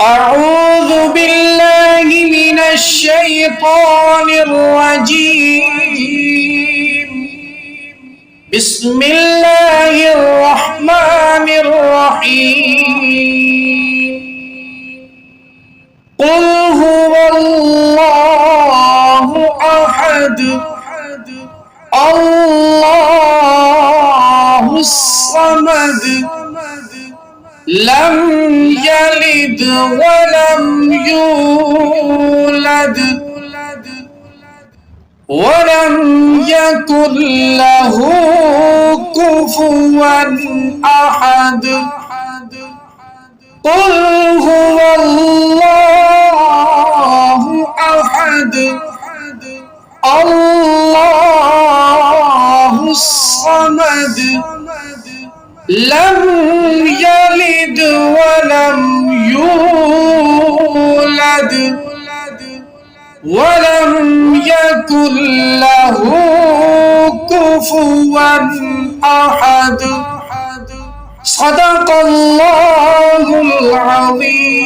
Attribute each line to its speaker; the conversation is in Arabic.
Speaker 1: أعوذ بالله من الشيطان الرجيم. بسم الله الرحمن الرحيم. قل هو الله أحد الله الصمد لم يلد ولم يولد ولم يكن له كفوا أحد. قل هو الله أحد الله الصمد لم يلد ولم يولد ولم يكن له كفوا أحد. صدق الله العظيم.